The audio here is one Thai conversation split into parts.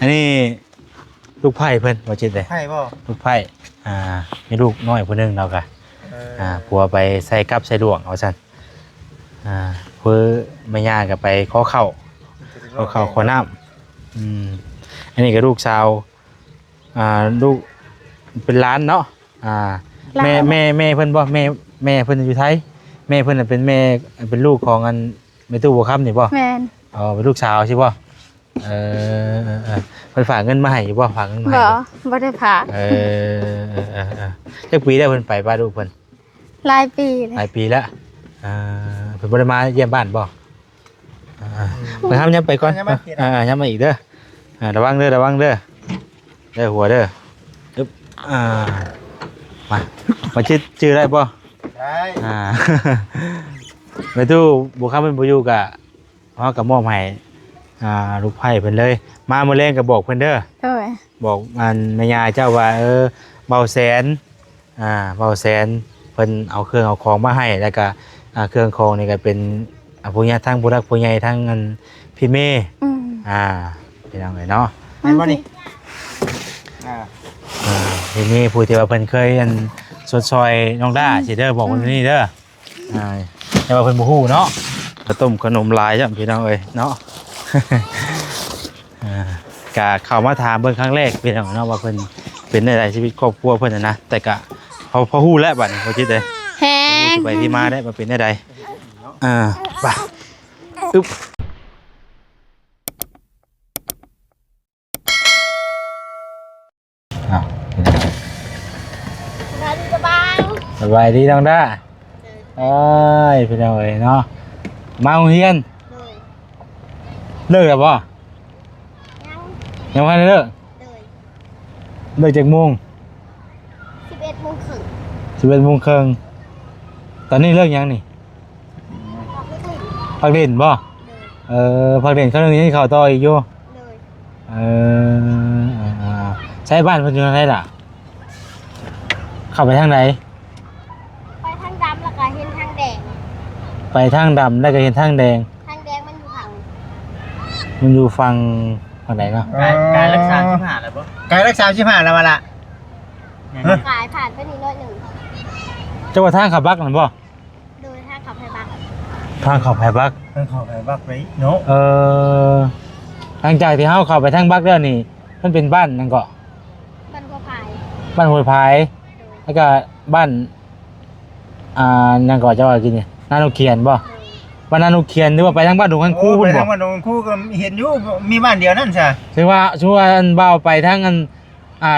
อันนี้ลูกไผ่เพิ่นบ่จิตเลย ไผ่บ่ ลูกไผ่มีลูกน้อยผู้หนึงเราก็ผัวไปใส่กับใส่ดวงเอาซั่นเพื่อแม่ย่าก็ไปขอข้าวขอน้ำอันนี้ก็ลูกสาวลูกเป็นหลานเนาะแม่เพิ่นบ่แม่เพิ่นอยู่ไทยแม่เพิ่นน่ะเป็นแม่เป็นลูกของอันแม่ตู้บัวค่ำนี่บ่แม่นอ๋อเป็นลูกสาวใช่บ่เพิ่นฝากเงินมาให้บ่ฝากเงินมาให้บ่ได้ฝากจักปีแล้วเพิ่นไปบ้านลูกเพิ่นหลายปีแล้วเพิ่นบ่ได้มาเยี่ยมบ้านบ่ไปทำยังไปก่อนยังมาอีกเด้อระวังเด้อหัวเด้ออึ๊บมาชื่อได้ป่ะได้ไปตู้บุคคลเป็นบุยูกะเพราะกับมอบให้ลูกไผ่เพิ่นเลยมาเมื่อเล่นกับบอกเพิ่นเด้อบอกมันแม่ยาเจ้าว่าเบาแสนเพิ่นเอาเครื่องเอาของมาให้แล้วก็เครื่องของนี่ก็เป็นผู้ใหญ่ทั้งผู้รักผู้ใหญ่ทั้งเงินพี่เมย์พี่น้องเลยเนาะเห็นบ่นี่ทีนี้ผู้ที่ว่าเพิ่นเคยสดซอยน้องด้าสิเด้อบอกคนนี้เด้อแต่ว่าเพิ่นบ่ฮู้เนาะข้าวต้มขนมลายจ้ะพี่น้องเอ้ยเนาะกะเข้ามาถามเบิ่งครั้งแรกพี่น้องเนาะว่าเพิ่นเป็นได้ชีวิตครอบครัวเพิ่นนะแต่กะพอฮู้แล้วบัดนี้พอคิดเลยแฮงไปที่มาได้มาเป็นได้ไปอึ๊บสบายดีน้องด้าพี่น้องเอ้ยเนาะมาโรงเรียนเลิกแล้วบ่ยังไม่ได้เลิกจากโมง11:30ตอนนี้เลิกยังนี่พักเด่นบ่พักเด่นเขาเรื่องนี้เขาต่ออีกอยู่ใช้บ้านเพิ่นอยู่ทางไหนล่ะเข้าไปทางไหนไปทางดำแล้วก็เห็นทางแดงไปทางดำแล้วก็เห็นทางแดงมันอยู่ฝั่งไหนเนาะการรักษาชิมหาแล้วบ่การรักษาชิมหาแล้วมาละกายผ่านไปนิดหน่อยหนึ่งจังหวัดทางขับบักนั่นบ่โดยทางขับไผ่บักไปเนาะหลังจากที่เฮาเข้าไปทางบักแล้วนี่มันเป็นบ้านนั่นก็บ้านห้วยพายแล้วก็บ้านนั่นก็จะว่ากินนี่นาโนเคียนบ่บ้านนาโนเคียนหรือว่าไปทางบ้านดงคันคู่พุ่นบ่ไปทางบ้านดงคันคู่ก็เห็นอยู่มีบ้านเดียวนั่นใช่ถึงว่าอันบ่าวไปทางอัน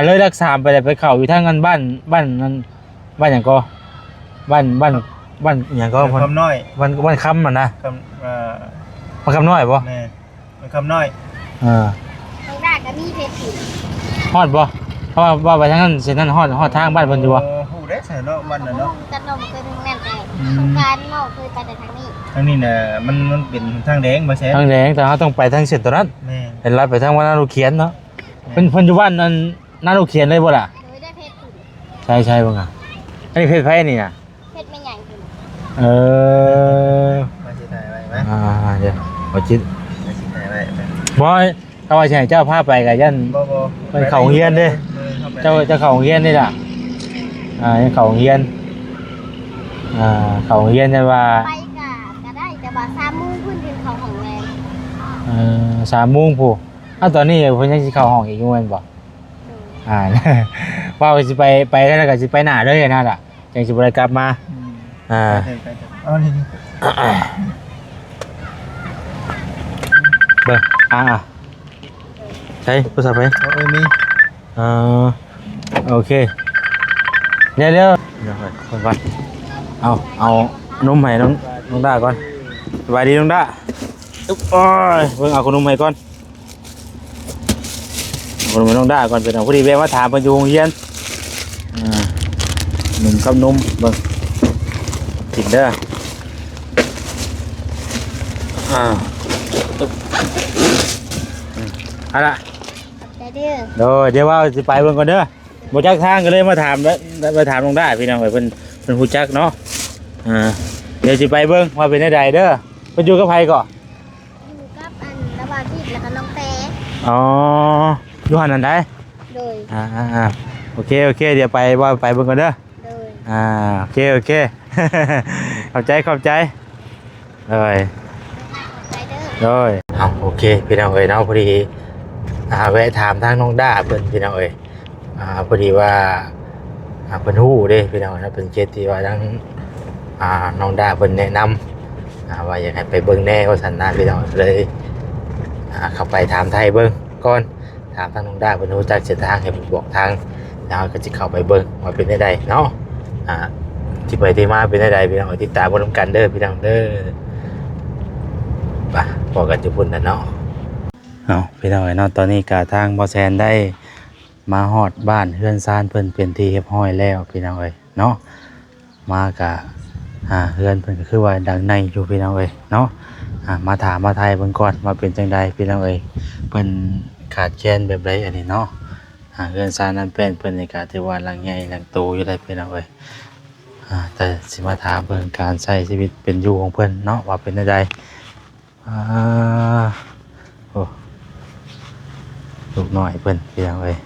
เลยรักษาไปไปเข้าอยู่ทางอันบ้านนั้นบ้านหยังก็บ้านหยังก็คำน้อยบ้านคำมันนะบ้านคำน้อยบ่แม่บ้านคำน้อยทางด้านก็มีเพชรอยู่ฮอดบ่เพราะว่าไปทางนั้นเส้นนั้นฮอดทางบ้านเพิ่นอยู่บ่ฮู้ได้ใช่เนาะบ้านน่ะเนาะจันนมเคยทางนั้นแต่สงการเนาะเคยไปแต่ทางนี้น่ะมันเป็นทางแดงบ่แซ่ทางแดงแต่เฮาต้องไปทางเส้นตรงนั้นแม่เห็นลัดไปทางบ้านนาโนเคียนเนาะเพิ่นอยู่บ้านนั้นนาโนเคียนเลยบ่ล่ะได้เพชรอยู่ใช่ๆบ่งอันนี้เพชรไผนี่น่ะเพชรไม่ใหญ่ขึ้นมาสิถ่ายไว้มั้ยเดี๋ยวบ่จิตมาสิถ่ายไว้บ่ถ้าว่าสิให้เจ้าพาไปก็ยันบ่ไปเข้าโรงเรียนเด้เจ้าเข้าโรงเรียนนี่ล่ะยังเข้าโรงเรียนเข้าโรงเรียนจะว่าไปก็ได้แต่ว่า3 โมงเพิ่นถึงเข้าห้องแรง3 โมงพู่ตอนนี้เพิ่นยังสิเข้าห้องอีกอยู่แม่นบ่ว่าสิไปแล้วก็สิไปหน้าเลยนั่นล่ะจังสิบ่ได้กลับมานี่เบิ่งใช่โทรศัพท์ไปมีโอเคเดี๋ยวก่อนเอานมให้น้องด้าก่อนสบายดีน้องด้าโอ้ยเบิ่งเอาขนมให้ก่อนขนมให้น้องด้าก่อนเป็นเอาพอดีแวะมาถามเพิ่นอยู่โรงเรียนนมกับนมเบิ่งกินเด้อเอาล่ะเดี๋ยวว่าสิไปเบิ่งก่อนเด้อบ่จักทางก็เลยมาถามน้องด้าพี่น้องเพิ่นฮู้จักเนาะเดี๋ยวสิไปเบิ่งว่าเป็นจังไดเด้อเพิ่นอยู่กับไผก่ออยู่กับอันระบาดที่แล้วก็น้องแต อ๋ออยู่หันนั่นได้ โดย โอเคโอเคเดี๋ยวไปว่าไปเบิ่งก่อนเด้อ โดย โอเคโอเค เข้าใจเลย ไปเด้อ เลยเอาโอเคพี่น้องเอ้ยเนาะพอดีแวะถามทางน้องด้าเพิ่นพี่น้องเอ้ยพอดีว่าเพิ่นฮู้เด้พี่น้องนะเพิ่นเจ็ดที่ว่าทางน้องด้าเพิ่นแนะนำว่าอยากให้ไปเบิ่งแน่ว่าซั่นนะพี่น้องเลยเข้าไปถามไทยเบิ่งก่อนถามทางน้องด้าเพิ่นรู้จักเส้นทางให้เพิ่นบอกทางแล้วก็สิเข้าไปเบิ่งว่าเป็นได้ใดเนาะที่ไปที่มาเป็นได้ใดพี่น้องติดตามบ่นำกันเด้อพี่น้องเด้อป่ะบอกกันจุพุ่นนะเนาะเอาพี่น้องเนาะตอนนี้กาทางบอแซนได้มาฮอดบ้านเฮือนซานเพิ่นเป็นที่เรียบร้อยแล้วพี่น้องเอ้ยเนาะมากะเฮือนเพิ่นก็คือว่าดังในอยู่พี่น้องเอ้ยเนาะมาถามมาไทยเพิ่นก่อนมาเป็นจังใดพี่น้องเอ้ยเพิ่นขาดแคลนแบบใดอันนี้เนาะเฮือนซานนั้นเป็นเพิ่นนี่ก็ถือว่าหลังใหญ่หลังโตอยู่ได้พี่น้องเอ้ยแต่สิมาถามเพิ่นการใช้ชีวิตเป็นอยู่ของเพิ่นเนาะว่าเป็นจังใดโอ้ลูกน้อยเพิ่นพี่น้องเอ้ย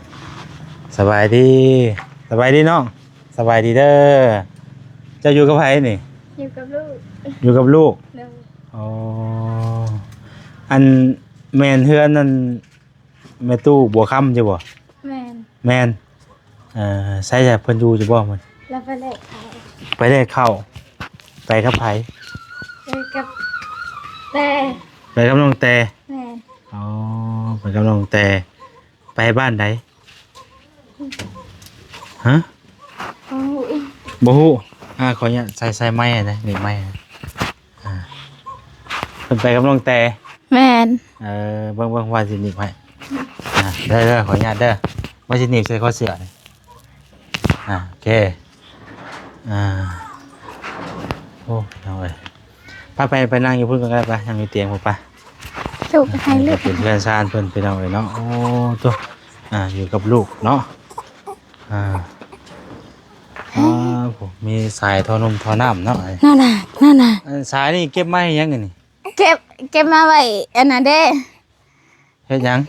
สบายดีน้องสบายดีเด้อเจ้าอยู่กับไผนี่ อยู่กับลูก อยู่กับลูก โดย อ๋ออันแม่นเฮือนนั่นแม่ตู้บัวค่ำใช่บ่ แมน ใส่จะเพิ่นอยู่จะบ่มัน แล้วไปเลยเขา ไปได้เข้าไปกับไผ ไปกับแต่ ไปกับน้องแต่ แมน อ๋อไปกับน้องแต่ไปบ้านใดฮะ โอ้ย บ่ฮู้ขอเนี่ยใส่ไม้นะนี่ไม้เพิ่นไปกับน้องแต่ แมน เบิ่งว่าสิหนีบให้ได้ขออนุญาตเด้อว่าสิหนีบใส่ข้อเสื้อนี่โอเคโอ้เอาเว้ยไปนั่งอยู่พุ่นกันก็ได้ไปนั่งอยู่เตียงพุ่นไป ลูกให้ลูก เป็นเพื่อนซ่านเพิ่นไปเอาไว้เนาะโอ้ตัวอยู่กับลูกเนาะผมมีสายท่อนมท่อน้ำเนาะ นั่นน่ะ สายนี่เก็บไม้ยังไงนี่ เก็บมาไว้อันนั้นเด้ เฮ็ดหยัง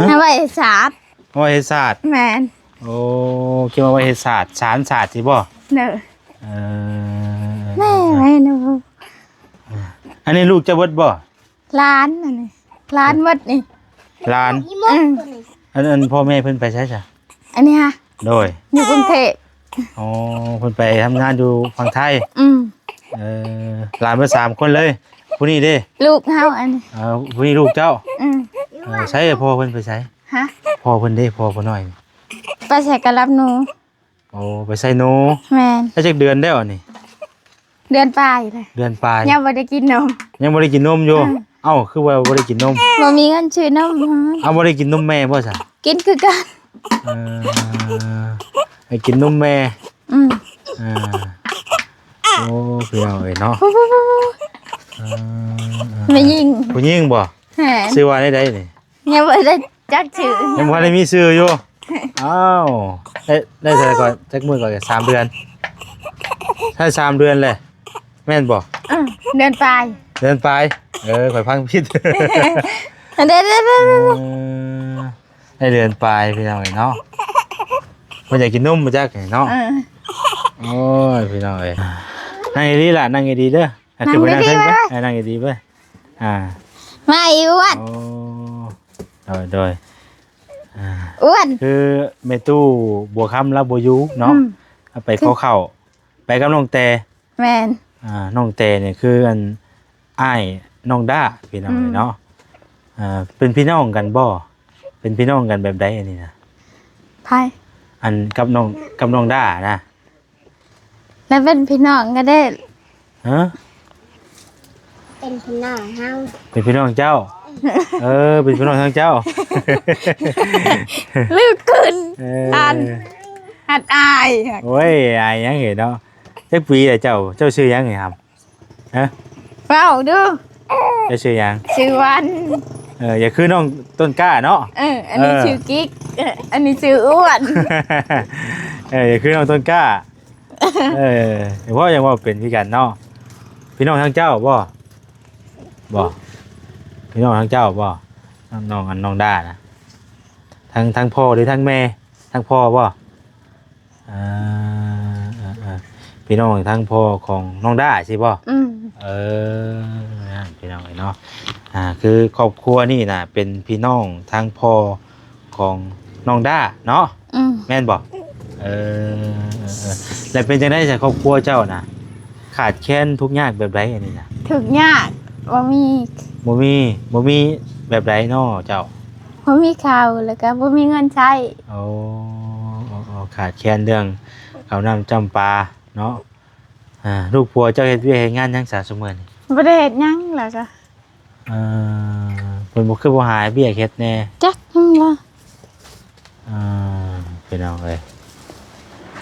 มาไว้สาด เอาไว้เฮ็ดศาสตร์ แมน โอ้เก็บมาไว้เฮ็ดศาสตร์สารศาสตร์สิบ่ เด้อ เอ แม่ไว้หนู อันนี้ลูกจะเบิดบ่ ร้านอันนี้ร้านวัดนี่ หลาน อืม อันพ่อแม่เพิ่นไปใช้จ้ะ อันนี้ฮะ โดย อยู่กรุงเทพ อ๋อเพิ่นไปทำงานอยู่ฝั่งไทย อืม หลานเบิด3คนเลยผู้นี้เด้ ลูกเฮาอันนี้ ผู้นี้ลูกเจ้า อืม ใช้พ่อเพิ่นไปใช้ ฮะ พ่อเพิ่นเด้พ่อเพิ่นน้อยนี่ ไปใส่กระลับหนู โอ้ไปใส่หนู แมน ได้จักเดือนแล้วนี่ เดือนปลายเลย เดือนปลาย ยังบ่ได้กินนม ยังบ่ได้กินนมอยู่เอ้าคือว่าบ่ได้กินนม บ่มีเงินซื้อนม เอาบ่ได้กินนมแม่บ่ซะ กินคือกัน ให้กินนมแม่ อืม โอ้เพี่เอาเอ้ยเนาะ ไม่ยิง ผู้หญิงบ่ แหม ชื่อว่าได้นี่ ยังบ่ได้จักชื่อ ยังบ่ได้มีชื่ออยู่อ้าวได้เท่าไหร่ก่อนจักมื้อก่อน3เดือนถ้า3เดือนเลยแม่นบ่ อืมเดือนปลาย เดือนปลายข่อยฟังผิด เด้อ ได้เดือนปลายพี่น้องเอ้ยเนาะเพิ่นอยากกินนมบ่จักเนาะ โอ้ยพี่น้องเอ้ยนั่งดีๆล่ะนั่งดีๆเด้อขึ้นไปนั่งเพิ่นไปนั่งดีๆไปมาอีอ้วน โดย อ้วน คือแม่ตู้บัวค่ำแล้วบัวยูเนาะเอาไปเข้าไปกับน้องแต่ แมน น้องแต่เนี่ยคืออันอ้ายน้องด้าพี่น้องเอ้ยเนาะเป็นพี่น้องกันบ่เป็นพี่น้องกันแบบใดอันนี้นะ ไพ่ อันกับน้องด้านะ แล้วเป็นพี่น้องก็ได้ ฮะ เป็นพี่น้องเฮา เป็นพี่น้องเจ้า เป็นพี่น้องทางเจ้า ลืกขึ้น อัน หัดอาย โอ้ยอายยังเห็นเนาะจักปีแต่เจ้าชื่อยังไงครับฮะ เฝ้าดู เจ้าชื่อยัง ชื่อวัน อย่าคือน้องต้นกล้าเนาะ อันนี้ชื่อกิ๊กอันนี้ชื่ออ้วน อย่าคือน้องต้นกล้าเพราะยังว่าเป็นพี่กันเนาะพี่น้องทางเจ้าบ่พี่น้องทางเจ้าบ่ น้องน้องด้านะทั้งพ่อหรือทั้งแม่ทั้งพ่อบ่อ่าพี่น้องทั้งพ่อของน้องด้าใช่บ่ เออพี่น้องเนาะคือครอบครัวนี่นะเป็นพี่น้องทั้งพ่อของน้องด้าเนาะแม่นบอกแล้วเป็นจังได๋จากครอบครัวเจ้านะขาดแคลนทุกอย่างแบบใดอันนี้นะ ถึกยากบ่มี บ่มีแบบใดเนาะเจ้า บ่มีข้าวแล้วก็บ่มีเงินใช้ โอ้ขาดแคลนเรื่องข้าวน้ำจำปาเนาะลูกผัวเจ้าเฮ็ดเวียกเฮ็ดงานหยังซะซุมื้อนี้ บ่ได้เฮ็ดหยังแล้วก็ เพิ่นบ่คือบ่หาเบี้ยเฮ็ดแน่ จักจังว่า พี่น้องเอ้ย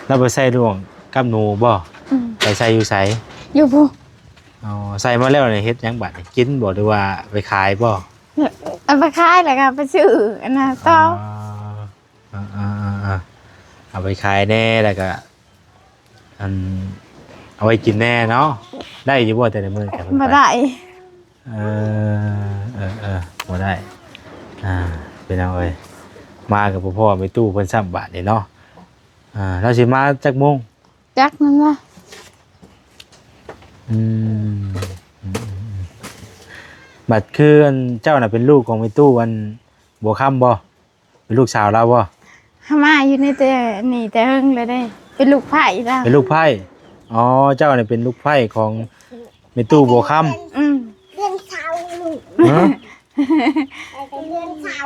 แล้วไปใส่ดวงกับหนูบ่ไปใส่อยู่ไส อยู่ผู้ อ๋อใส่มาแล้วนี่เฮ็ดหยังบัดนี่กินบ่หรือว่าไปขายบ่ เอาไปขายแล้วก็ไปซื้ออันน่ะต่อ เอาไปขายแน่แล้วก็อันเอาไว้กินแน่เนาะได้อยู่บ่แต่ในมื้อแต่ บ่ได้ บ่ได้พี่น้องเอ้ยมากับพ่อไปตู้เพิ่นซ้ำบาทนี่เนาะเราสิมาจักโมง จักนั่นว่า บัดคืออันเจ้าน่ะเป็นลูกของไปตู้อันบัวค่ำบ่เป็นลูกสาวเราบ่ หามาอยู่ในแต่นี่แต่เฮิงเลยได้ เป็นลูกไผ่แล้ว เป็นลูกไผ่อ๋อเจ้าน่ะเป็นลูกไผ่ของไปตู้บัวค่ำ เพื่อนเช้าลูก ฮะ เพื่อนเช้า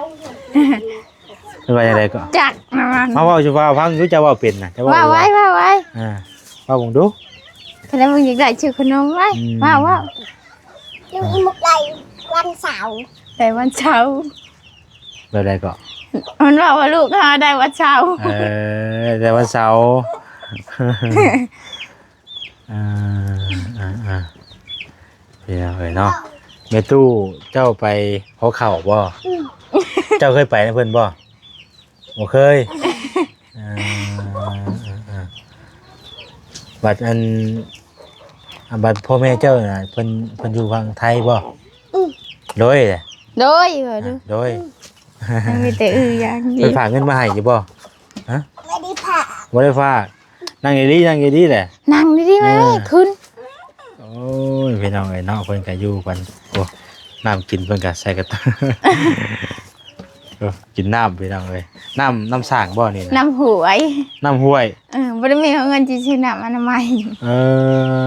เป็นว่าจังไดก็ จักนั่นว่า มาเว้าสิว่าฟังอยู่เจ้าเว้าเป็นน่ะเจ้า ว่าไว้ เว้าเว้าบ่งดู แต่แล้วมึงอยากได้ชื่อขนมไว้ว่า ลูกอีมุกไดวันเสาร์ แต่วันเช้าร์ แบบใดก็ มันว่าลูกหาได้วันเช้าร์ แต่วันเสาร์พี่น้องเอ้ยเนาะแม่ตู้เจ้าไปขอข้าวบ่เจ้าเคยไปนะเพิ่นบ่บ่เคยบัดบัดพ่อแม่เจ้าน่ะเพิ่นอยู่ฝั่งไทยบ่โดยแหละ โดยว่าดู โดย มันมีแต่อย่างเดี เพิ่ ย น ว ฝากเงินมาให้อยู่บ่ ไม่ได้ผ่า บ่ได้ฝากนั่งดีๆแหละ นั่งดีๆไหมขึ้น โอ้ยพี่น้องเอ้ยเนาะเพิ่นก็อยู่กันโอ้น้ำกินเพิ่นก็ใส่กระตา กินน้ำพี่น้องเอ้ยน้ำสร้างบ่นี่นะ น้ำหวย น้ำห้วย บ่ได้มีเงินจะซื้อน้ำอนามัย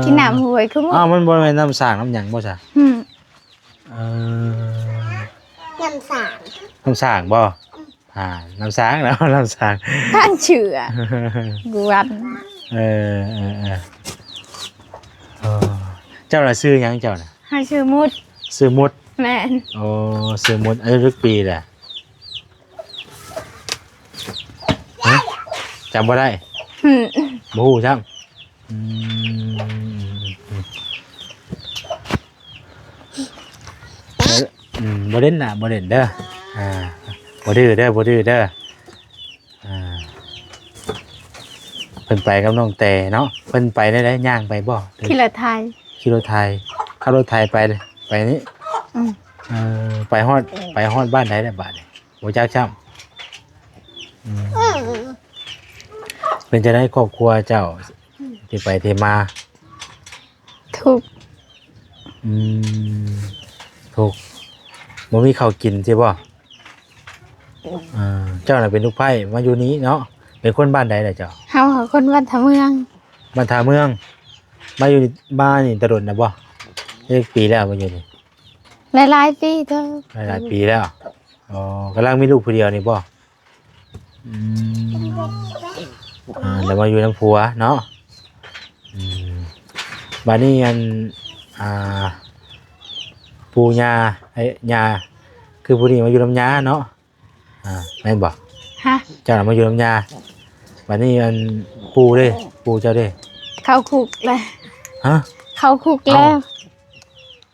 กินน้ำหวยคือ อ้าวมันบ่แม่นน้ำสร้างน้ำหยังบ่ซะ ยำสาม น้ำสร้างบ่น้ำสร้างแล้ว น้ำสร้าง ท่านเชื่อกวน เออเจ้าน่ะซื้อหยังเจ้าน่ะ ให้ชื่อมุด ซื้อมุด แม่น โอ้ซื้อมุดอายุกี่ปีแหละฮะจำบ่ได้ อืม บ่ฮู้ซ้ำบ่เด่นน่ะบ่เด่นเด้อบ่ดื้อเด้อเพิ่นไปกับน้องแต่เนาะเพิ่นไปได้ย่างไปบ่ ขี่รถไทย ขี่รถไทยขับรถไทยไปเลยไปนี่ไปฮอดบ้านไหนได้บาดนี่บ่จักช้ำเป็นจะได้ครอบครัวเจ้าที่ไปที่มา ถูก ถูกบ่มีข้าวกินใช่บ่เจ้าน่ะเป็นลูกไผ่มาอยู่นี้เนาะเป็นคนบ้านใดล่ะเจ้า เฮาหาคนบ้านทะเมือง บ้านท่าเมืองมาอยู่บ้านนี่ตะดนนะบ่เรียกปีแล้วมาอยู่นี่ หลายๆปีเด้อ หลายปีแล้วอ๋อกำลังมีลูกผู้เดียวนี่บ่แล้วมาอยู่น้ำผัวเนาะบ้านนี้อันปู่ย่าย่าคือผู้นี้มาอยู่น้ำยาเนาะแม่นบ่ ฮะ เจ้าน่ะมาอยู่น้ำยาบ้านนี้อันปู่เด้ปู่เจ้าเด้ เข้าคุกแล้ว ฮะ เข้าคุกแล้ว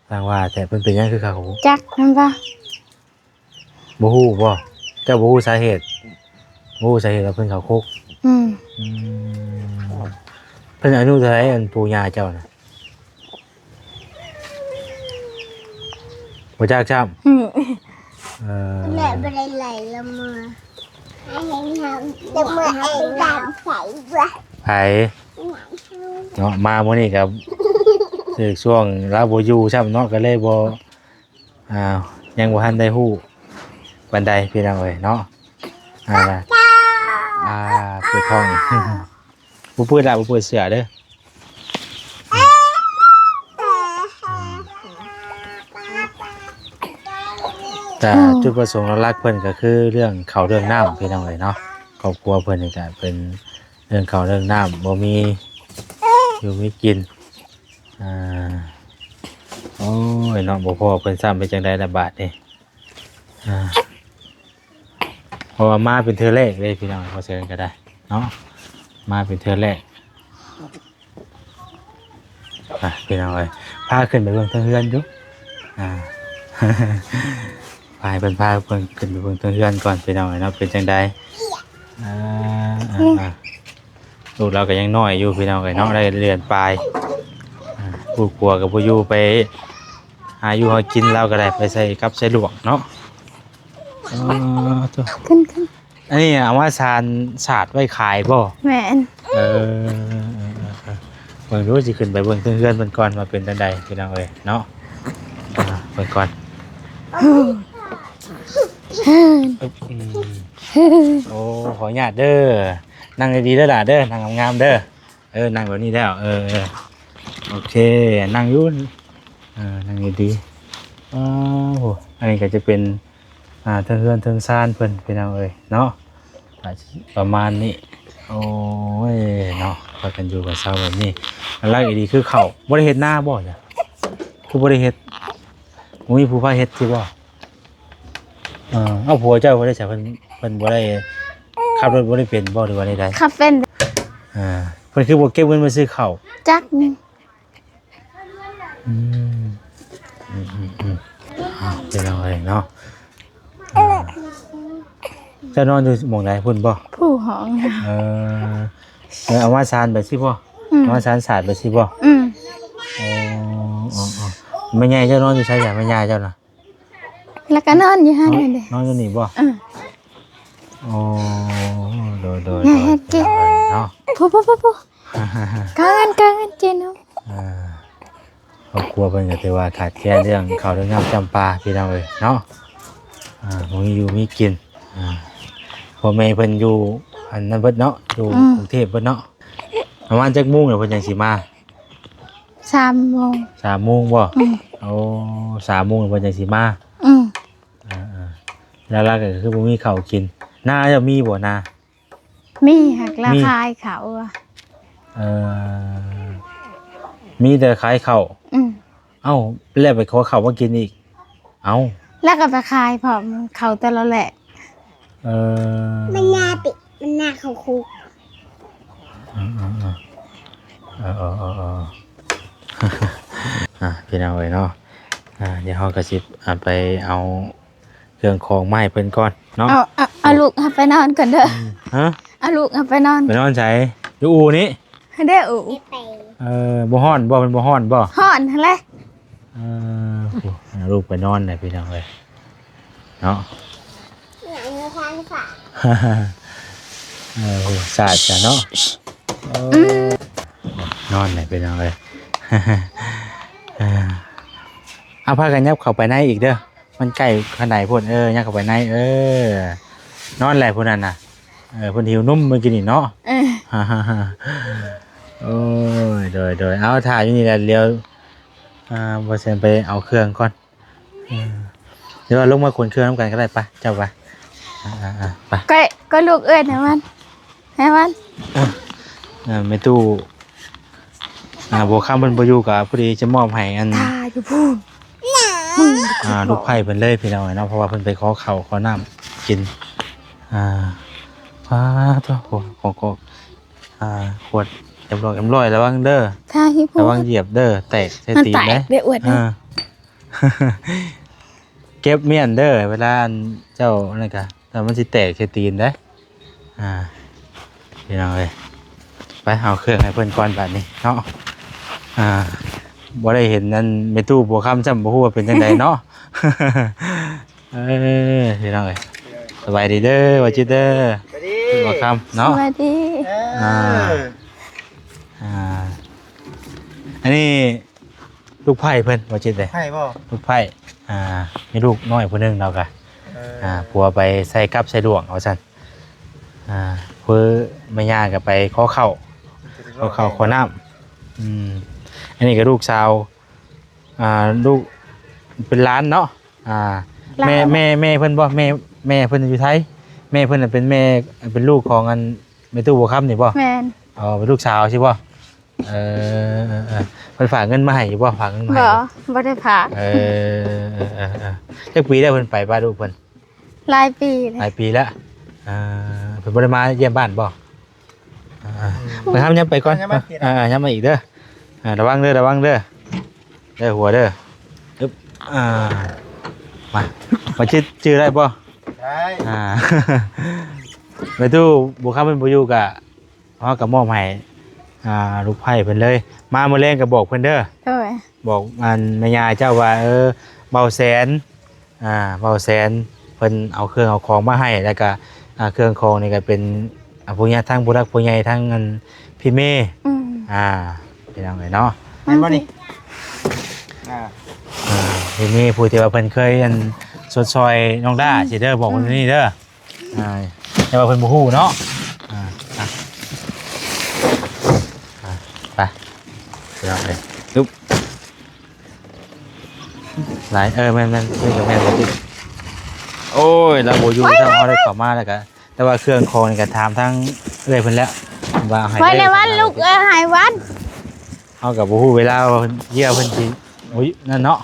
ทางว่าแต่เพิ่นเป็นหยังคือเขา จักนั่นปะ บ่ฮู้บ่เจ้าบ่ฮู้สาเหตุบ่ฮู้สาเหตุว่าเพิ่นเข้าคุกเพิ่นอายุเท่าไหร่อันปู่ย่าเจ้าน่ะบ่จักจ้ำ แม่ไม่ได้ไหลละมือให้เห็นทำละมือไอ้ดำใส่บ่ ไผเนาะมามื้อนี้ก็คือช่วงลาบ่อยู่ซ้ำเนาะก็เลยบ่ยังบ่ทันได้ฮู้ปานใดพี่น้องเอ้ยเนาะล่ะเปิดท้อง บ่เปิดละบ่เปิดเสื้อเด้อแต่จุดประสงค์หลักๆเพิ่นก็คือเรื่องข้าวเรื่องน้ำพี่น้องเอ้ยเนาะครอบครัวเพิ่นนี่ก็เป็นเรื่องข้าวเรื่องน้ำบ่มีอยู่มีกินโอ้ยเนาะบ่พอเพิ่นซ้ำเป็นจังได๋ละบาดนี่เพราะว่ามาเป็นเทื่อแรกเลยพี่น้องบ่เชิญก็ได้เนาะมาเป็นเทื่อแรกพี่น้องเอ้ยพาขึ้นไปเบิ่งเฮือนอยู่พาเพิ่นพาเพิ่นขึ้นไปเบิ่งเฮือนก่อนพี่น้องเอ้ยเนาะเป็นจังได๋ลูกเราก็ยังน้อยอยู่พี่น้องเอ้ยเนาะได้เดือนปลายผู้กลัวกับผู้อยู่ไปหาอยู่หากินเราก็ได้ไปใส่กับใส่ลวกเนาะขึ้นอันนี้เอามาสารศาสตร์ไว้ขายบ่แม่นเบิ่งรู้สิขึ้นไปเบิ่งเฮือนเพิ่นก่อนว่าเป็นจังไดพี่น้องเอ้ยเนาะเบิ่งก่อนโอ้ขออนุญาตเด้อนั่งดีๆเด้อล่ะเด้อนั่งงามๆเด้อนั่งแบบนี้แล้วโอเคนั่งอยู่นั่งดีๆโหอันนี้ก็จะเป็นเทิงเฮือนเทิงซ่านเพิ่นพี่น้องเอ้ยเนาะประมาณนี้โอ้ยเนาะพากันอยู่กับเช้าแบบนี้อะไรอีกดีคือเขาบ่ได้เฮ็ดหน้าบ่จ้ะคือบ่ได้เฮ็ดมีผู้พาเฮ็ดสิบ่เอาผัวเจ้าบ่ได้ใช่เพิ่นบ่ได้ขับรถบ่ได้เป็นบ่หรือว่าใดๆขับเป็นเพิ่นคือบ่เก็บเงินมาซื้อข้าวจักนึงเป็นเอาไว้เนาะจะนอนอยู่หม่องใดพุ่นบ่ผู้ห้องเอามาซานไปสิบ่เอามาซานศาสตร์ไปสิบ่แม่ใหญ่เจ้านอนอยู่ไสจ้ะแม่ใหญ่เจ้าน่ะแล้วก็นอนอยู่หั่นเด้นอนอยู่นี่บ่โดยเนาะผู้กางเจนเอาครอบครัวเพิ่นก็ถือว่าขาดแคลนเรื่องข้าวเรื่องน้ำจำปาพี่น้องเอ้ยเนาะบ่มีอยู่มีกินพ่อแม่เพิ่นอยู่อันนั้นเบิดเนาะอยู่กรุงเทพเบิดเนาะประมาณจักโมงเพิ่นจังสิมา3 โมง3 โมงบ่โอ้3 โมงเพิ่นจังสิมาแล้วก็คือบ่มีข้าวกินนาจะมีบ่นามีหักราคาเขามีแต่ขายข้าวเอ้าแล้วไปขอข้าวมากินอีกเอ้าแล้วก็ไปขายพร้อมเขาแต่ละแหละมันน่าติมันน่าเขาคุกพี่น้องเอ้ยเนาะเดี๋ยวเฮาก็สิไปเอาเครื่องของไม้เพิ่นก่อนเนาะเอาลูกไปนอนก่อนเด้อเอาลูกไปนอนไสอยู่อู่นี้เด้ออู่บ่ฮ้อนบ่มันบ่ฮ้อนบ่ฮ้อนหั่นแหละลูกไปนอนเลยพี่น้องเอ้ยเนาะสาดจ้ะเนาะนอนเลยพี่น้องเอ้ยเอาพากันยับเข้าไปในอีกเด้อมันใกล้ขนาดพุ่นยับเข้าไปในนอนแหละพุ่นนั่นน่ะพุ่นหิวนุ่มเมื่อกี้นี่เนาะโอ้ยโดยเอาถ่ายอยู่นี่แหละเลี้ยวบ่เซ็นไปเอาเครื่องก่อนเดี๋ยวลงมาขนเครื่องน้ำกันก็ได้ปะเจ้าปะไปก็ลูกให้มันไม่ตู้บัวข้ามบนบัวยูกับพอดีจะมอบให้อันอยู่พูดลูกไผ่เพิ่นเลยพี่น้องเนาะเพราะว่าเพิ่นไปขอข้าวขอน้ำกินตัวของขวดเรียบร้อยแล้วว่างเด้อระวังเหยียบเด้อแตกใส่ตีนได้เก็บเมียนเด้อเวลาเจ้าอะไรกันแต่มันสิแตกใส่ตีนได้พี่น้องเลยไปเอาเครื่องให้เพิ่นก่อนบัดนี้เนาะบ่ได้เห็นนั่นเมตู้บัวค่ำจำบ่ฮู้ว่าเป็นจังไดเนาะ พี่น้องเอ้ยสบายดีเด้อว่าจิตเด้อ ไปดิ บ่คำเนาะ สวัสดี อ่า อ่าอันนี้ลูกไผ่เพิ่นว่าจิตเด้อ ให้บ่ ลูกไผ่มีลูกน้อยผู้หนึงเราก็ผัวไปใส่กับใส่ดวงเอาซั่นเพื่อแม่ย่าก็ไปขอข้าวขอน้ำอันนี้ก็ลูกสาวลูกเป็นหลานเนาะแม่เพิ่นบ่แม่เพิ่นอยู่ไทยแม่เพิ่นน่ะเป็นแม่เป็นลูกของอันแม่ตู้บัวคำนี่บ่ แมน อ๋อเป็นลูกสาวใช่บ่เพิ่นฝากเงินมาให้อยู่บ่ฝากเงินมาให้ บ่ อยู่ บ่ได้พัก จักปีได้วเพิ่นไปบ้านลูกเพิ่น หลายปี ห เลย ลายปีแล้วเพิ่นบ่ได้มาเยี่ยมบ้านบ่ไปทำยังไปก่อนยังมาอีกเด้อระวังเด้อหัวเด้ออึ๊บมาชื่อได้บ่ ได้ ไปตู้บุคคลเป็นผู้อยู่กะเขากับมอบให้ลูกไผ่เพิ่นเลยมาเมื่อแรงก็บอกเพิ่นเด้อ โอ้ย บอกมันแม่ยายเจ้าว่าเบาแสนเบาแสนเพิ่นเอาเครื่องเอาของมาให้แล้วก็เครื่องของนี่ก็เป็นผู้ใหญ่ทั้งผู้รักผู้ใหญ่ทั้งเงินพี่เมย์เป็นยังไงเนาะ เห็นบ่นี่พี่เมย์ผู้ที่ว่าเพิ่นเคยสดซอยน้องด้าสิเด้อบอกเพิ่นนี่เด้อแต่ว่าเพิ่นบ่ฮู้เนาะไปเดี๋ยวเลยลุกหลายแม่นกับแม่นบ่ติดโอ้ยเราบ่อยู่ถ้าเอาได้เข้ามาแล้วก็แต่ว่าเครื่องคอนี่ก็ถามทั้งเอ้ยเพิ่นแล้วว่าให้ ไว้ในวันลูกหายวัน เฮาก็บ่ฮู้เวลาว่าเพิ่นเยี่ยเพิ่นสิโอ้ยนั่นเนาะ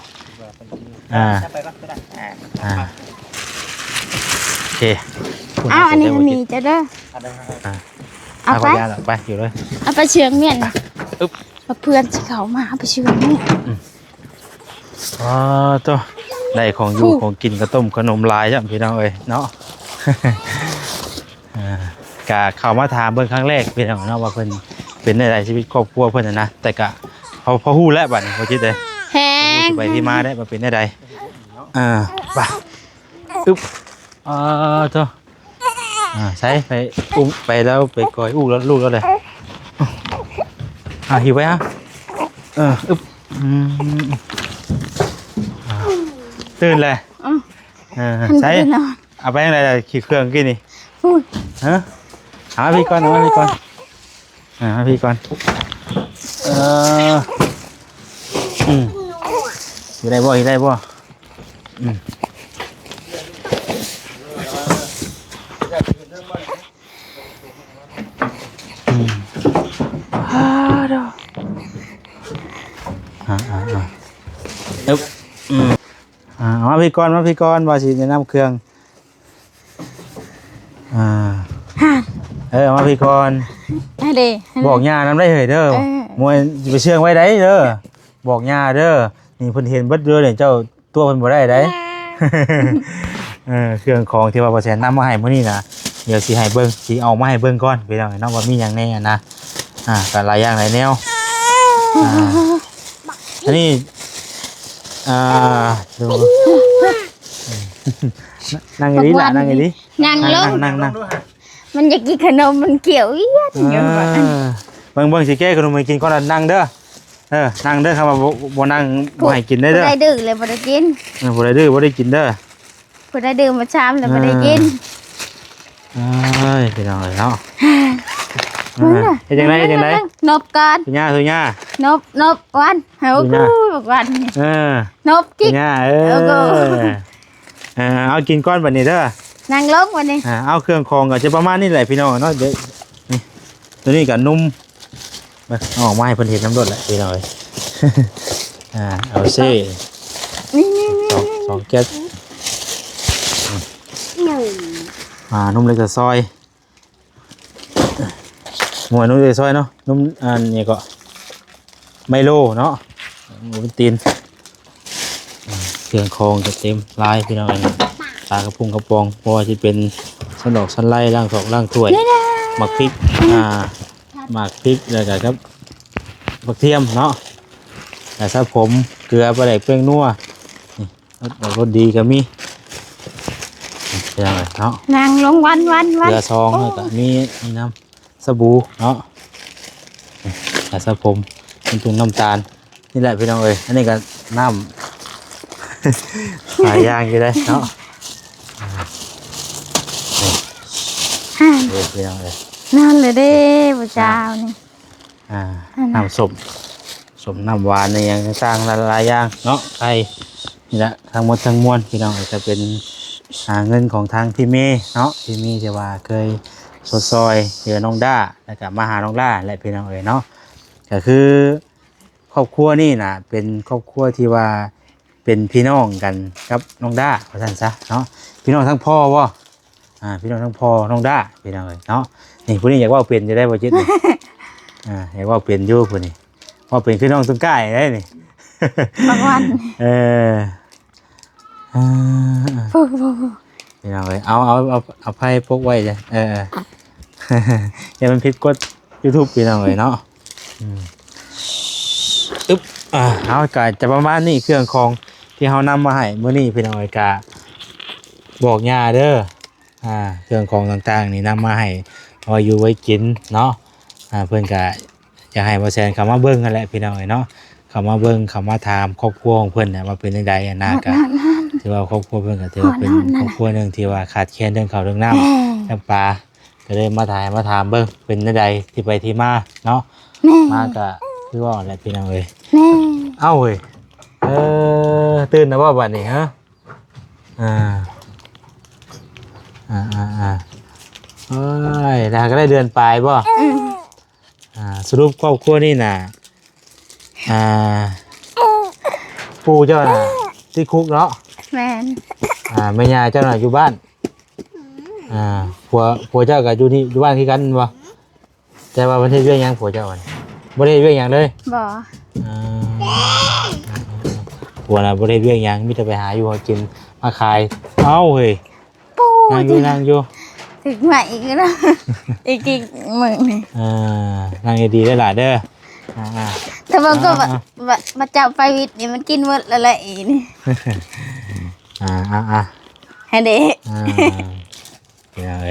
ไปก่อนก็ได้โอเค อ้าวอันนี้มีจะเด้อเอาไป ไปอยู่เลย เอาไปเชืองเมียนเพื่อนสิเขามาเอาไปเชืองเนี่ย ตัวได้ของอยู่ของกินกระต้มขนมลายจ้ะพี่น้องเอ้ยเนาะกะเข้ามาถามเบิ่งครั้งแรกพี่น้องเนาะว่าเพิ่นเป็นในชีวิตครอบครัวเพิ่นนะแต่กะพอฮู้แล้วบัดนี้พอคิดเลย แฮง ไปที่มาได้มาเป็นได้ไปอึ๊บตัวใช้ไปอุ้มไปแล้วไปกอยอู้แล้วลูกแล้วเลยหิวไว้ฮะอึ๊บตื่นเลยใช้เอาไปยังไงขี่เครื่องกินนี่หาพี่ก่อนมาพี่ก่อนพี่ก่อนอยู่ได้บ่มาพี่ก่อนว่าสิแนะนำเครื่องมาพี่ก่อนบอกย่าน้ำได้เหยเด้อมวยไปเชื่องไว้ได้เด้อบอกย่าเด้อนี่เพิ่นเห็นเบิดเด้อเนี่ยเจ้าตัวเพิ่นบ่ได้ได้เครื่องของที่ว่าบ่แสนนำมาให้มื้อนี้นะเดี๋ยวสิให้เบิ่งสิเอามาให้เบิ่งก่อนไปเอาให้น้องว่ามีหยังแน่นะก็หลายอย่างหลายแนวอันนี้ดูนั่งดีล่ะนั่งดี นั่งลง นั่ง มันอยากกินขนมมันเกี่ยวอีกอย่างว่า เบิ่งสิแก้ขนมให้กินก่อนนั่งเด้อนั่งเด้อครับว่าบ่นั่งบ่ให้กินได้เด้อ ผู้ใดดื้อเลยบ่ได้กิน ผู้ใดดื้อบ่ได้กินเด้อ ผู้ใดดื้อมาชามเลยบ่ได้กิน พี่น้องเนาะเฮ็ดจังได๋นบก่อน สุญญาน บวันเฮากูบอกวันนบกิ๊ก สุญญาเอากินก้อนบัดนี้เด้อ นั่งลงวันนี้ เอาเครื่องคองก็จะประมาณนี้แหละพี่น้องเนาะเดี๋ยวนี่ตัวนี้ก็นุ่มออกมาให้เพิ่นเห็นน้ำรดแหละพี่น้องเอาซิสองแก๊สนุ่มเลยกับซอยหมวยนุ่มเลยซอยเนาะนุ่มอันนี้ก็ไมโลเนาะหมูเป็นตีนเครื่องคองจะเต็มลายพี่น้องปลากระพุงกระปองเพราะว่าที่เป็นสันดอกสันไล่ล่างศอกล่างถ้วยหมักพริกหมักพริกเลยครับผักเทียมเนาะแต่ถ้าผมเกลือปลาแดกเปรี้ยงนัวนี่รสดีก็มี เป็นยังไงเนาะ นางลงวัน เรือซองแล้วก็มีน้ำสบู่เนาะยาสระผมเป็นถุงน้ำตาลนี่แหละพี่น้องเอ้ยอันนี้ก็น้ำ หลายอย่างอยู่ได้เนาะนี่พี่น้องเอ้ย นั่นเลยเด้พระเจ้านี่ น้ำสมน้ำหวานในอย่างต่างๆหลายอย่างเนาะไทยนี่แหละทั้งหมดทั้งมวลพี่น้องจะเป็นเงินของทางพี่เมย์เนาะพี่เมย์จะว่าเคยสดซอยเจอน้องด้าแล้วก็มาหาน้องด้าและพี่น้องเอ๋ยเนาะก็คือครอบครัวนี่นะเป็นครอบครัวที่ว่าเป็นพี่น้องกันกับน้องด้าเพราะฉะนั้นซะเนาะพี่น้องทั้งพ่อวะพี่น้องทั้งพ่อน้องด้าพี่น้องเอ๋ยเนาะนี่ผู้นี้อยากว่าเป็นจะได้บ่จิตนี่ อยากว่าเป็นอยู่ผู้นี้ว่าเป็นพี่น้องตุ้งใกล้ได้นี่ บางวัน ฟู พี่น้องเอ้ยเอาไพ่พกไว้จ้ะอย่ามันผิดกฎ YouTube พี่น้องเอ้ยเนาะอึ๊บเอาก็จะประมาณนี้เครื่องของที่เฮานำมาให้มื้อนี้พี่น้องเอ้ยก็บอกย่าเด้อเครื่องของต่างๆนี่นำมาให้เอาไว้อยู่ไว้กินเนาะเพิ่นก็อยากให้บ่แซนเข้ามาเบิ่งกันแหละพี่น้องเอ้ยเนาะเข้ามาเบิ่งเข้ามาถามครอบครัวของเพิ่นน่ะว่าเป็นจังไดน่าก็ถือว่าครอบครัวเพิ่นก็ถือว่าเป็นครอบครัวหนึงที่ว่าขาดแคลนเรื่องข้าวเรื่องน้ำ น้ำปลาก็เลยมาถ่ายมาถามเบิ่งเป็นจังไดที่ไปที่มาเนาะมาก็คือว่าแหละพี่น้องเอ้ย แม่ เอ้าเว้ยตื่นแล้วบ่บัดนี้ฮะเอ้ยดาก็ได้เดือนปลายบ่สรุปครอบครัวนี่น่ะปู่เจ้าน่ะที่คุกเนาะ แม่น แม่ย่าเจ้าน่ะอยู่บ้านผัวเจ้าก็อยู่ที่อยู่บ้านคือกันบ่แต่ว่าประเทศเวียงยังผัวเจ้าบ่ได้เวียงยังเลย บ่ ผัวน่ะบ่ได้เวียงยังมีแต่ไปหาอยู่หากินมาขายเอ้าเฮ้ย ปู นั่งอยู่ ถึงใหม่อีกแล้วอีกมื้อนี่ นั่งดีๆเด้อล่ะเด้อแต่ว่าก็มาจับไปวิทย์นี่มันกินหมดแล้วแหละอีนี่ให้เด็ก เป็นยังไง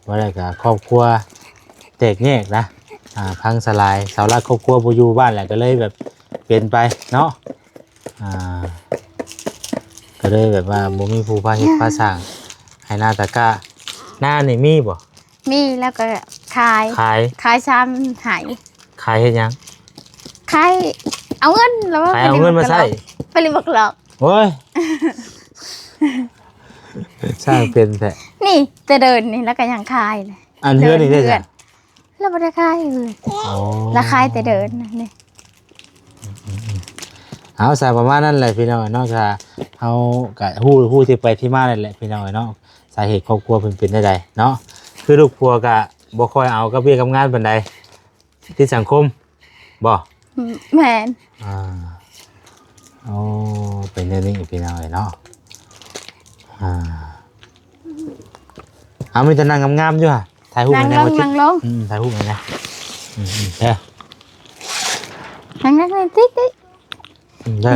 ว่าได้กับครอบครัวแตกแยกนะพังสลายเสาหลักครอบครัวบ่อยู่บ้านแหละก็เลยแบบเปลี่ยนไปเนาะก็เลยแบบว่าบ่มีผู้พาเฮ็ดพาสร้างให้หน้าตะกะหน้านี่มีบ่ มีแล้วก็ขายซ้ำหาย ขายเฮ็ดหยัง ขายเอาเงินแล้ว ขายเอาเงินมาใช้ ไปเลยบอกหลอก โอ้ยสร้างเป็นแท้ นี่จะเดินนี่แล้วก็ยังขายเลย อันเฮือนนี่ได้จ้ะ แล้วบ่ได้ขายเลย อ๋อ แล้วขายแต่เดินนี่ เอาสายประมาณนั้นแหละพี่น้องเนาะค่ะเฮาก็ฮู้ที่ไปที่มานั่นแหละพี่น้องเนาะสาเหตุครอบครัวเพิ่นเป็นได้ใดเนาะคือลูกผัวก็บ่ค่อยเอากับเวียกับงานปานใดที่สังคมบ่ แม่น โอ้เป็นเรื่องนี้พี่น้องเนาะเอามีแต่นางงามๆอยู่อ่ะถ่ายรูป นั่ง ให้ ล แน่ ง บ่จิ นั่งลง ถ่ายรูปให้แน่เด้อ นั่งติ๊ก เด้อ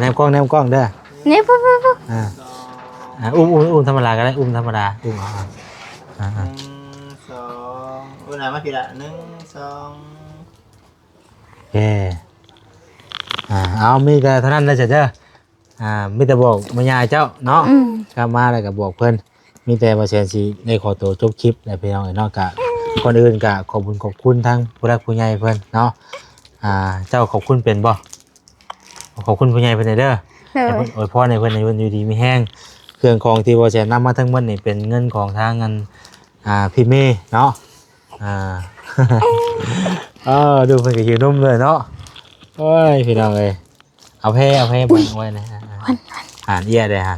แนมกล้องเด้อ นี่ปุ๊บ อุ้มธรรมดาก็ได้อุ้มธรรมดาอุ้ม1 2อุ้ยน่ะมาทีละ1 2 โอเคเอามีแต่เท่านั้นนะเจ้าเด้อมีแต่บอกแม่ยายเจ้าเนาะกลับมาแล้วก็บอกเพิ่นมีแต่ว่าแซนสิได้ขอตัวจบคลิปแล้วพี่น้องเนาะก็คนอื่นก็ขอบคุณทั้งผู้รักผู้ใหญ่เพิ่นเนาะเจ้าขอบคุณเป็นบ่ขอบคุณผู้ใหญ่เพิ่นเด้อ โอ้ยพ่อในเพิ่นอยู่ดีมีแห้งเครื่องของที่บ่แซ่นำมาทั้งหมดนี่เป็นเงินของทางเงินพี่เมย์เนาะดูเพิ่นก็หิวนมเลยเนาะโอ้ยพี่น้องเอ้ยเอาแพ้บังไว้นะเอี้ยได้ฮะ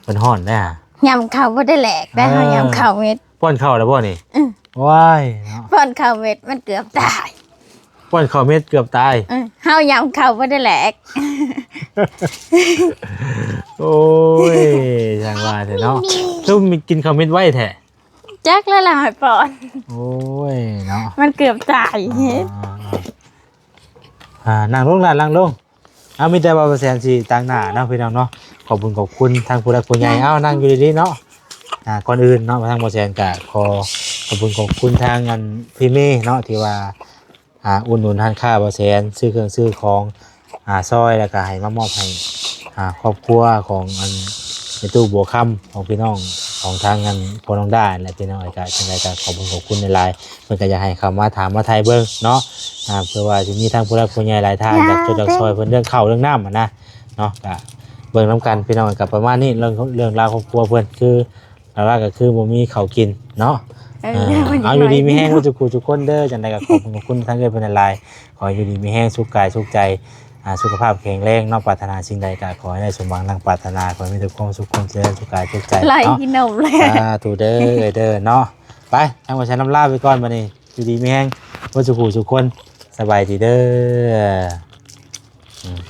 เพิ่นฮ้อนได้ฮะ ยำข้าวบ่ได้แหลกได้เฮายำข้าวเม็ด ป้อนข้าวแล้วบ่นี่ว้ายเนาะ ป้อนข้าวเม็ดมันเกือบตาย ป้อนข้าวเม็ดเกือบตาย เฮายำข้าวบ่ได้แหลก โอ้ยจังว่าแท้เนาะซุมมีกินข้าวเม็ดไว้แท้ จักแล้วล่ะให้ป้อน โอ้ยเนาะ มันเกือบตายเฮ็ด นั่งลงล่ะนั่งลง มีแต่ว่าเปอร์เซ็นต์สิต่างหน้าเนาะพี่น้องเนาะขอบคุณทางผู้หลักผู้ใหญ่นั่งอยู่ดีๆเนาะก่อนอื่นเนาะทางเปอร์เซ็นต์ก็ขอบคุณทางอันพี่เมย์เนาะที่ว่าอุ่นหนุนทานข้าวเปอร์เซ็นต์ซื้อเครื่องซื้อของซอยแล้วก็ให้มามอบให้ครอบครัวของอันในตู้บัวค่ำของพี่น้องของทางงานพน้องได้และพี่น้องไอ้กาจังไดก็ขอบคุณในไลน์เพิ่นก็อยากให้เข้ามาถามมาไทยเบิ่งเนาะเพื่อว่าสิมีทางผู้หลักผู้ใหญ่หลายท่านอยากจะซอยเพิ่นเรื่องข้าวเรื่องน้ำนะเนาะก็เบิ่งนํกันพี่น้องก็ประมาณนี้เรื่องราวครอบครัวเพิ่นคือหลักๆก็คือบ่มีข้าวกินเนาะเอาอยู่ดีมีแห้งทุกคนเด้อจังไดก็ขอบคุณทางเพิ่นในไลน์ขออยู่ดีมีแห้งสุขกายสุขใจสุขภาพแข็งแรงเนาะปรารถนาสิ่งใดก็ขอให้ได้สมหวังดังปรารถนาขอให้มีแต่ความสุขความเจริญสุขกายสุขใจ ไหล เนาะ กินนมเลย ถูเด้อเด้อเนาะไปทางว่าฉันน้ำลาไปก่อนบัดนี้อยู่ดีมีแห้งว่าสุขสุขคนสบายดีเด้อ